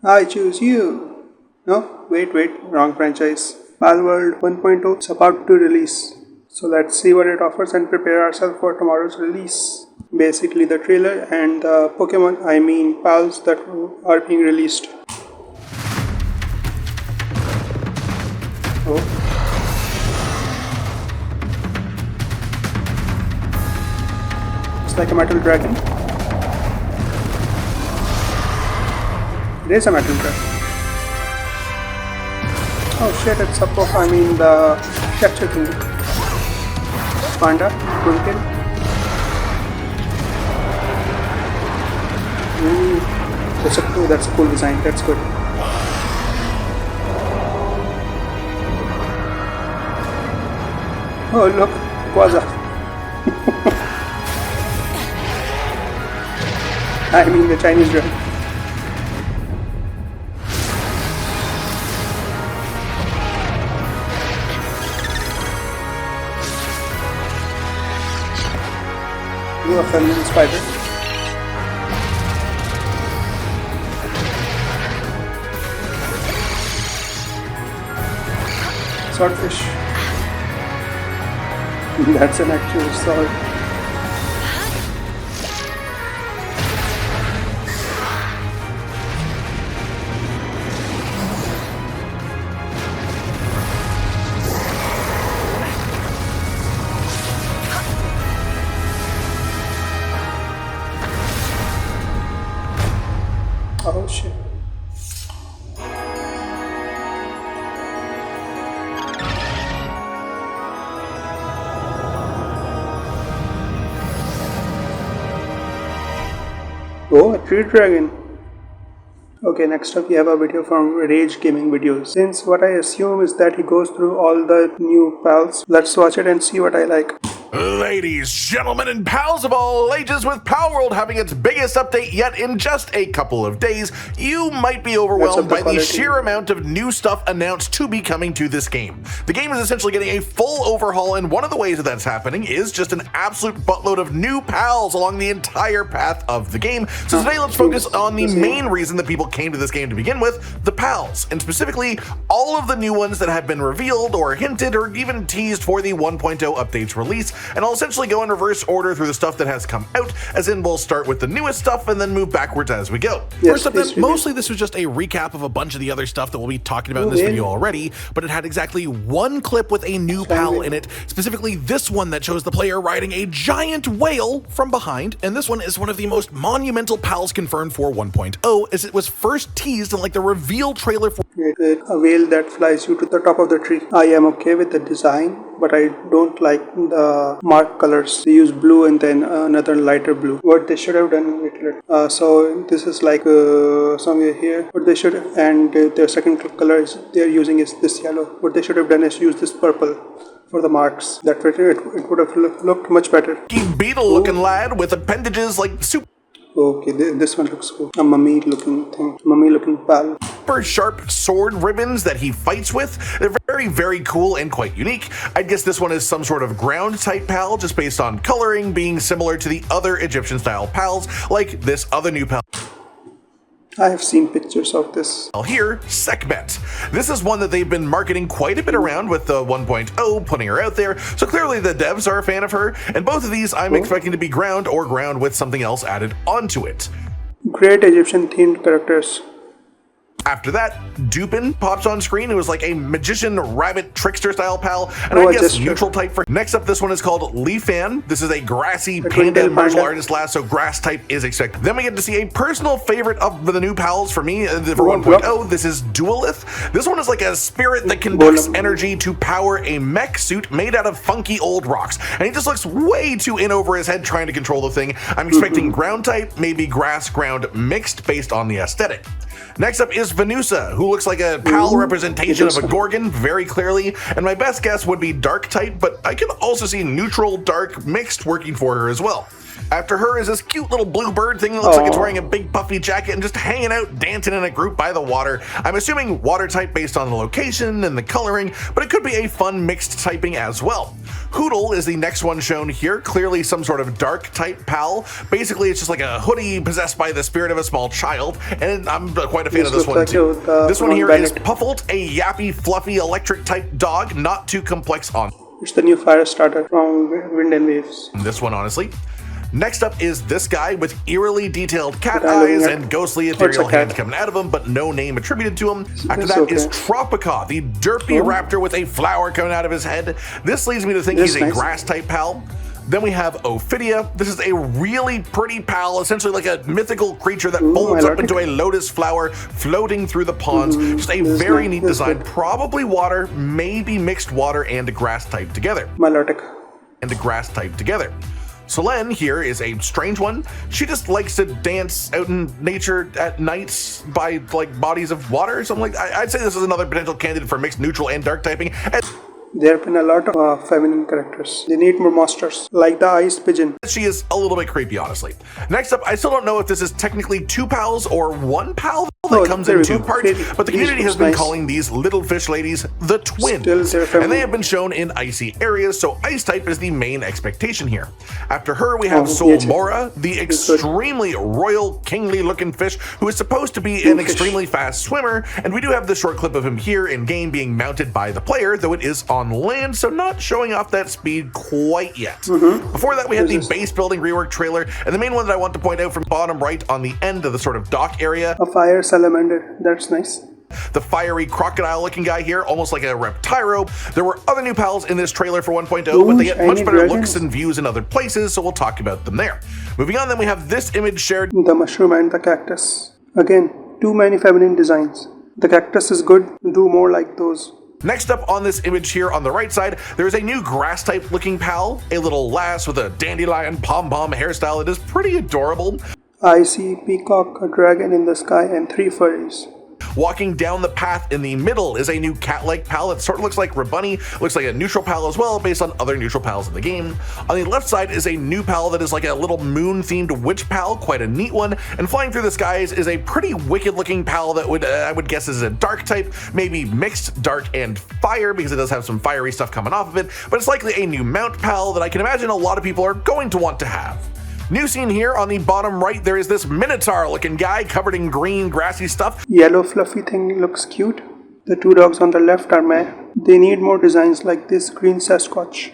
I choose you. No, wait, wrong franchise. Palworld 1.0 is about to release. So let's see what it offers and prepare ourselves for tomorrow's release. Basically the trailer and the Pokemon, I mean pals that are being released. Oh. It's like a metal dragon. It is a metal dragon. Oh shit, it's up of, I mean the capture thing. Panda, Twinkle. Ooh, that's a cool design, that's good. Oh look, Quasar. I mean the Chinese dragon. A feminine spider. Swordfish. That's an actual sword. Oh shit. Oh, a tree dragon. Okay, next up we have a video from Rage Gaming Videos. Since what I assume is that he goes through all the new pals, let's watch it and see what I like. Ladies, gentlemen, and pals of all ages, with Palworld having its biggest update yet in just a couple of days, you might be overwhelmed by the sheer amount of new stuff announced to be coming to this game. The game is essentially getting a full overhaul, and one of the ways that that's happening is just an absolute buttload of new pals along the entire path of the game. So today let's focus on the main reason that people came to this game to begin with, the pals, and specifically all of the new ones that have been revealed or hinted or even teased for the 1.0 update's release. And I'll essentially go in reverse order through the stuff that has come out, as in we'll start with the newest stuff and then move backwards as we go. First up, mostly this was just a recap of a bunch of the other stuff that we'll be talking about in this video already, but it had exactly one clip with a new pal in it, specifically this one that shows the player riding a giant whale from behind, and this one is one of the most monumental pals confirmed for 1.0, as it was first teased in like the reveal trailer for a whale that flies you to the top of the tree. I am okay with the design, but I don't like the mark colors. They use blue and then another lighter blue. What they should have done, so this is like somewhere here. What they should, and their second color is they're using is this yellow. What they should have done is use this purple for the marks. That it would have looked much better. Beetle looking lad with appendages like super Okay, this one looks cool. A mummy looking thing. Mummy looking pal. super sharp sword ribbons that he fights with. They're very, very cool and quite unique. I guess this one is some sort of ground type pal, just based on coloring being similar to the other Egyptian style pals, like this other new pal. I have seen pictures of this. Here, Sekhmet. This is one that they've been marketing quite a bit around with the 1.0, putting her out there, so clearly the devs are a fan of her, and both of these I'm expecting to be ground or ground with something else added onto it. Great Egyptian themed characters. After that, Dupin pops on screen, who is like a magician, rabbit, trickster style pal, and I guess neutral type for. Next up, this one is called Leafan. This is a grassy panda martial artist lass, so grass type is expected. Then we get to see a personal favorite of the new pals for me, for 1.0. This is Duelith. This one is like a spirit that conducts energy to power a mech suit made out of funky old rocks, and he just looks way too in over his head trying to control the thing. I'm expecting ground type, maybe grass ground mixed based on the aesthetic. Next up is Venusa, who looks like a PAL representation of a Gorgon, very clearly, and my best guess would be dark type, but I can also see neutral, dark, mixed working for her as well. After her is this cute little blue bird thing that looks like it's wearing a big puffy jacket and just hanging out, dancing in a group by the water. I'm assuming water type based on the location and the coloring, but it could be a fun mixed typing as well. Hoodle is the next one shown here, clearly some sort of dark type pal. Basically, it's just like a hoodie possessed by the spirit of a small child, and I'm quite a fan of this one too. This one here is Puffled, a yappy, fluffy, electric type dog, not too complex on. It's the new fire starter from Wind and Waves. This one, honestly. Next up is this guy with eerily detailed cat eyes and ghostly ethereal hands coming out of him, but no name attributed to him. After that is Tropica, the derpy raptor with a flower coming out of his head. This leads me to think he's a grass type pal. Then we have Ophidia. This is a really pretty pal, essentially like a mythical creature that folds up into a lotus flower floating through the ponds. Just a very neat design. Probably water, maybe mixed water and a grass type together. Selene here is a strange one. She just likes to dance out in nature at nights by like bodies of water or something like that. I'd say this is another potential candidate for mixed neutral and dark typing. There have been a lot of feminine characters. They need more monsters, like the ice pigeon. She is a little bit creepy, honestly. Next up, I still don't know if this is technically 2 pals or 1 pal that comes in 2 parts, but the community has been calling these little fish ladies the twins, and they have been shown in icy areas, so ice type is the main expectation here. After her, we have Solmora, the extremely royal, kingly looking fish who is supposed to be an extremely fast swimmer, and we do have the short clip of him here in game being mounted by the player, though it is on land, so not showing off that speed quite yet. Before that, we had the base building rework trailer, and the main one that I want to point out from bottom right on the end of the sort of dock area. A fire salamander, that's nice. The fiery crocodile looking guy here, almost like a Reptyro. There were other new pals in this trailer for 1.0, but they get much better looks and views in other places, so we'll talk about them there. Moving on, then we have this image shared. The mushroom and the cactus. Again, too many feminine designs. The cactus is good, do more like those. Next up on this image here on the right side, there is a new grass type looking pal, a little lass with a dandelion pom-pom hairstyle that is pretty adorable. I see peacock, a dragon in the sky, and 3 furries. Walking down the path in the middle is a new cat-like pal that sort of looks like Rabunny, looks like a neutral pal as well based on other neutral pals in the game. On the left side is a new pal that is like a little moon-themed witch pal, quite a neat one, and flying through the skies is a pretty wicked-looking pal that I would guess is a dark type, maybe mixed dark and fire because it does have some fiery stuff coming off of it, but it's likely a new mount pal that I can imagine a lot of people are going to want to have. New scene here on the bottom right, there is this minotaur looking guy covered in green grassy stuff. Yellow fluffy thing looks cute. The 2 dogs on the left are meh. They need more designs like this green Sasquatch.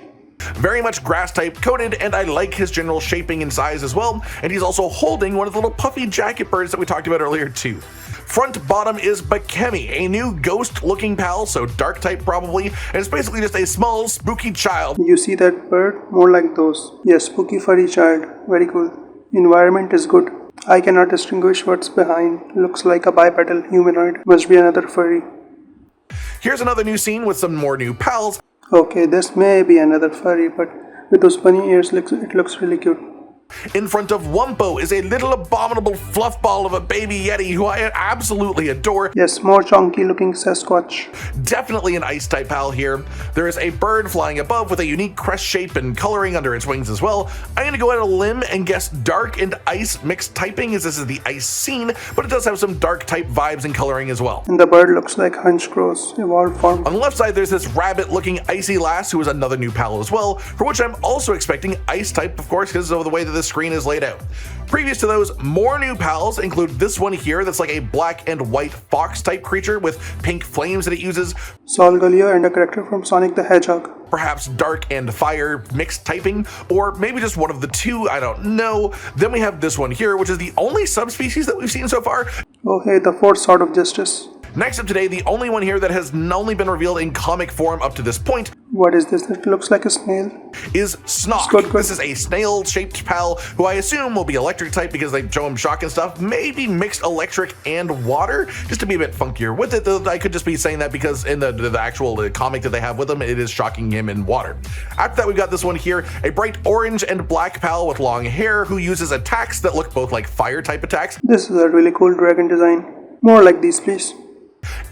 Very much grass type coated, and I like his general shaping and size as well, and he's also holding one of the little puffy jacket birds that we talked about earlier too. Front bottom is Bakemi, a new ghost looking pal, so dark type probably, and it's basically just a small spooky child. You see that bird? More like those. Yes, spooky furry child. Very cool. Environment is good. I cannot distinguish what's behind. Looks like a bipedal humanoid. Must be another furry. Here's another new scene with some more new pals. Okay, this may be another furry, but with those bunny ears, it looks really cute. In front of Wumpo is a little abominable fluff ball of a baby yeti who I absolutely adore. Yes, more chunky looking Sasquatch. Definitely an ice type pal here. There is a bird flying above with a unique crest shape and coloring under its wings as well. I'm going to go out on a limb and guess dark and ice mixed typing as this is the ice scene, but it does have some dark type vibes and coloring as well. And the bird looks like Hunchcrow's evolved form. On the left side, there's this rabbit looking icy lass who is another new pal as well, for which I'm also expecting ice type, of course, because of the way that the screen is laid out. Previous to those, more new pals include this one here that's like a black and white fox type creature with pink flames that it uses. Solgaleo and a character from Sonic the Hedgehog. Perhaps dark and fire mixed typing, or maybe just one of the two, I don't know. Then we have this one here, which is the only subspecies that we've seen so far. Oh hey, the 4th Sword of Justice. Next up today, the only one here that has only been revealed in comic form up to this point. What is this? It looks like a snail. Is Snock. This is a snail-shaped pal who I assume will be electric type because they show him shock and stuff. Maybe mixed electric and water, just to be a bit funkier with it. Though I could just be saying that because in the actual comic that they have with him, it is shocking him in water. After that, we've got this one here, a bright orange and black pal with long hair who uses attacks that look both like fire type attacks. This is a really cool dragon design. More like these, please.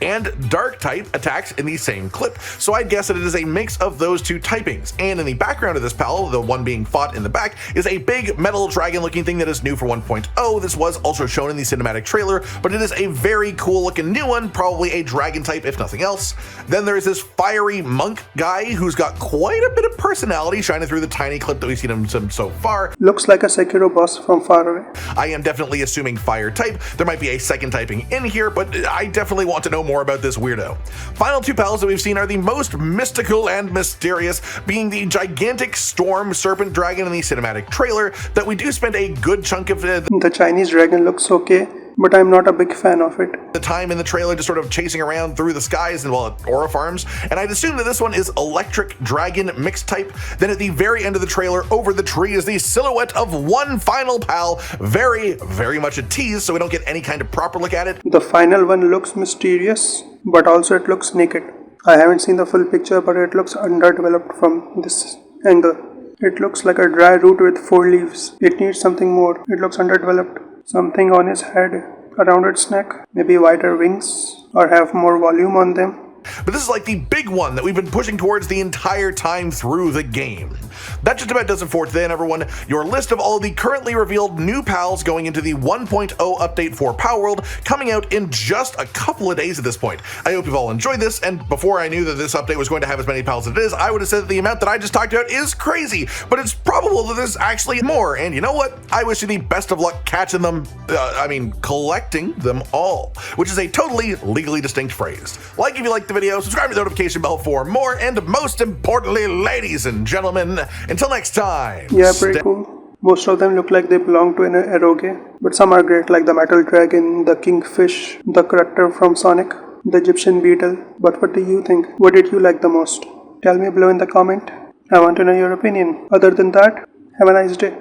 and dark type attacks in the same clip. So I'd guess that it is a mix of those two typings. And in the background of this pal, the one being fought in the back, is a big metal dragon looking thing that is new for 1.0. This was also shown in the cinematic trailer, but it is a very cool looking new one, probably a dragon type if nothing else. Then there's this fiery monk guy who's got quite a bit of personality shining through the tiny clip that we've seen him so far. Looks like a Sekiro boss from far away. I am definitely assuming fire type. There might be a second typing in here, but I definitely want to know more about this weirdo. Final two pals that we've seen are the most mystical and mysterious, being the gigantic storm serpent dragon in the cinematic trailer that we do spend a good chunk of the Chinese dragon looks okay, but I'm not a big fan of it. The time in the trailer just sort of chasing around through the skies and at aura farms, and I'd assume that this one is electric dragon mixed type. Then at the very end of the trailer, over the tree is the silhouette of one final pal, very much a tease, so we don't get any kind of proper look at it. The final one looks mysterious, but also it looks naked. I haven't seen the full picture, but it looks underdeveloped from this angle. It looks like a dry root with 4 leaves. It needs something more. It looks underdeveloped. Something on his head, around its neck, maybe wider wings, or have more volume on them. But this is like the big one that we've been pushing towards the entire time through the game. That just about does it for today, everyone. Your list of all of the currently revealed new pals going into the 1.0 update for Palworld, coming out in just a couple of days at this point. I hope you've all enjoyed this, and before I knew that this update was going to have as many pals as it is, I would have said that the amount that I just talked about is crazy, but it's probable that there's actually more, and you know what? I wish you the best of luck catching them, collecting them all, which is a totally legally distinct phrase. Like if you liked the video, subscribe to the notification bell for more, and most importantly, ladies and gentlemen, until next time. Yeah, pretty cool. Most of them look like they belong to an eroge, but some are great, like the metal dragon, the kingfish, the character from Sonic, the Egyptian beetle. But what do you think? What did you like the most? Tell me below in the comment. I want to know your opinion. Other than that, have a nice day.